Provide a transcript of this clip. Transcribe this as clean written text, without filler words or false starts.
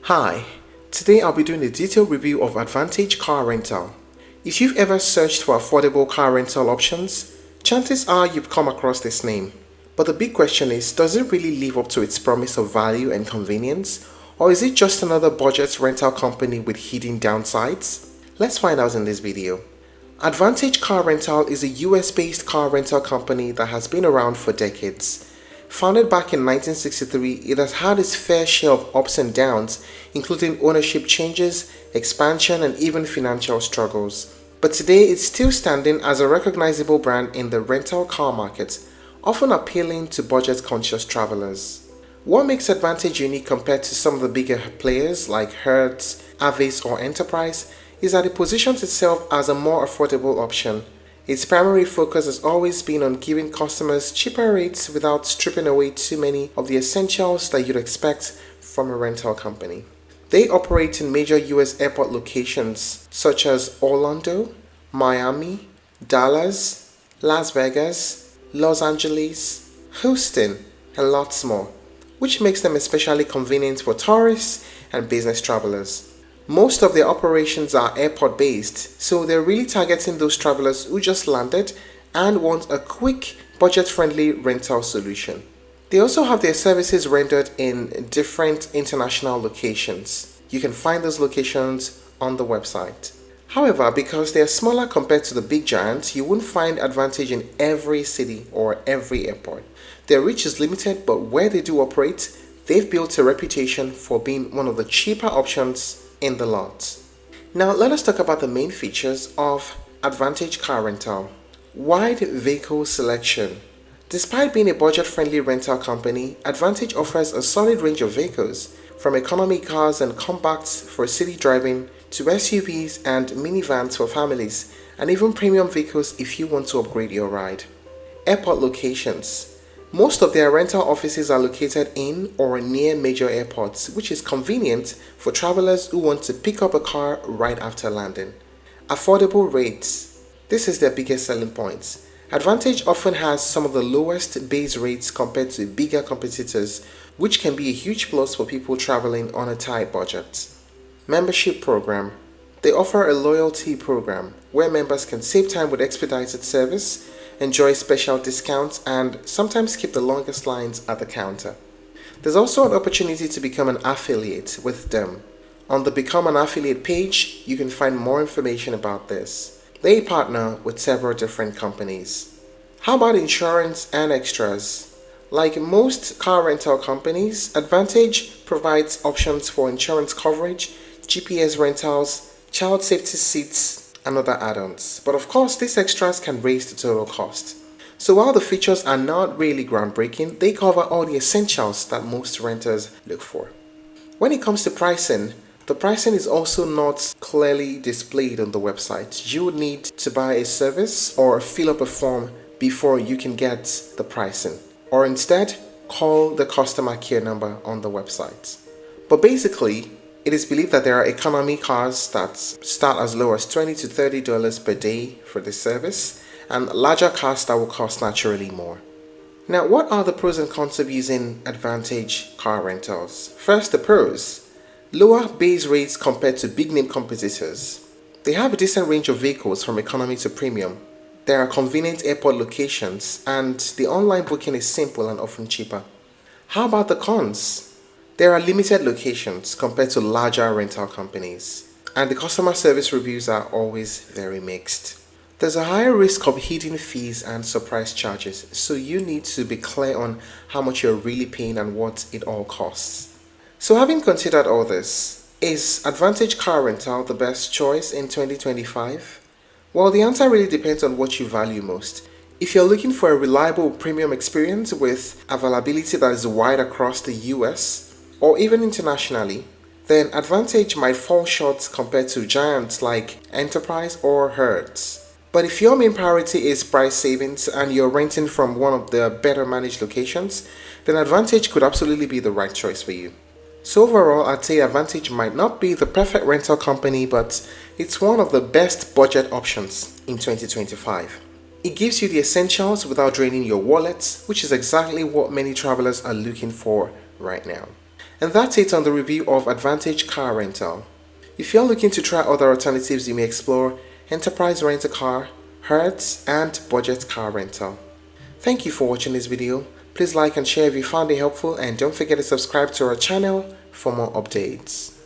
Hi, today I'll be doing a detailed review of Advantage Car Rental. If you've ever searched for affordable car rental options, chances are you've come across this name. But the big question is, does it really live up to its promise of value and convenience? Or is it just another budget rental company with hidden downsides? Let's find out in this video. Advantage Car Rental is a US-based car rental company that has been around for decades. Founded back in 1963, it has had its fair share of ups and downs, including ownership changes, expansion, and even financial struggles. But today, it's still standing as a recognizable brand in the rental car market, often appealing to budget-conscious travelers. What makes Advantage unique compared to some of the bigger players like Hertz, Avis, or Enterprise is that it positions itself as a more affordable option. Its primary focus has always been on giving customers cheaper rates without stripping away too many of the essentials that you'd expect from a rental company. They operate in major US airport locations such as Orlando, Miami, Dallas, Las Vegas, Los Angeles, Houston, and lots more, which makes them especially convenient for tourists and business travelers. Most of their operations are airport based, so they're really targeting those travelers who just landed and want a quick, budget-friendly rental solution. They also have their services rendered in different international locations. You can find those locations on the website. However, because they are smaller compared to the big giants, you won't find Advantage in every city or every airport. Their reach is limited, but where they do operate, they've built a reputation for being one of the cheaper options in the lot. Now let us talk about the main features of Advantage Car Rental. Wide vehicle selection. Despite being a budget-friendly rental company, Advantage offers a solid range of vehicles, from economy cars and compacts for city driving to SUVs and minivans for families, and even premium vehicles if you want to upgrade your ride. Airport locations. Most of their rental offices are located in or near major airports, which is convenient for travelers who want to pick up a car right after landing. Affordable rates. This is their biggest selling point. Advantage often has some of the lowest base rates compared to bigger competitors, which can be a huge plus for people traveling on a tight budget. Membership program. They offer a loyalty program where members can save time with expedited service, enjoy special discounts, and sometimes skip the longest lines at the counter. There's also an opportunity to become an affiliate with them. On the Become an Affiliate page, you can find more information about this. They partner with several different companies. How about insurance and extras? Like most car rental companies, Advantage provides options for insurance coverage, GPS rentals, child safety seats, and other add-ons. But of course, these extras can raise the total cost. So while the features are not really groundbreaking, they cover all the essentials that most renters look for. When it comes to pricing, the pricing is also not clearly displayed on the website. You would need to buy a service or fill up a form before you can get the pricing. Or instead, call the customer care number on the website. But basically, it is believed that there are economy cars that start as low as $20 to $30 per day for this service, and larger cars that will cost naturally more. Now, what are the pros and cons of using Advantage Car Rentals? First, the pros. Lower base rates compared to big name competitors. They have a decent range of vehicles from economy to premium. There are convenient airport locations, and the online booking is simple and often cheaper. How about the cons? There are limited locations compared to larger rental companies, and the customer service reviews are always very mixed. There's a higher risk of hidden fees and surprise charges, so you need to be clear on how much you're really paying and what it all costs. So having considered all this, is Advantage Car Rental the best choice in 2025? Well, the answer really depends on what you value most. If you're looking for a reliable premium experience with availability that is wide across the US, or even internationally, then Advantage might fall short compared to giants like Enterprise or Hertz. But if your main priority is price savings and you're renting from one of the better managed locations, then Advantage could absolutely be the right choice for you. So overall, I'd say Advantage might not be the perfect rental company, but it's one of the best budget options in 2025. It gives you the essentials without draining your wallet, which is exactly what many travelers are looking for right now. And that's it on the review of Advantage Car Rental. If you're looking to try other alternatives, you may explore Enterprise Rent-A-Car, Hertz, and Budget Car Rental. Thank you for watching this video. Please like and share if you found it helpful, and don't forget to subscribe to our channel for more updates.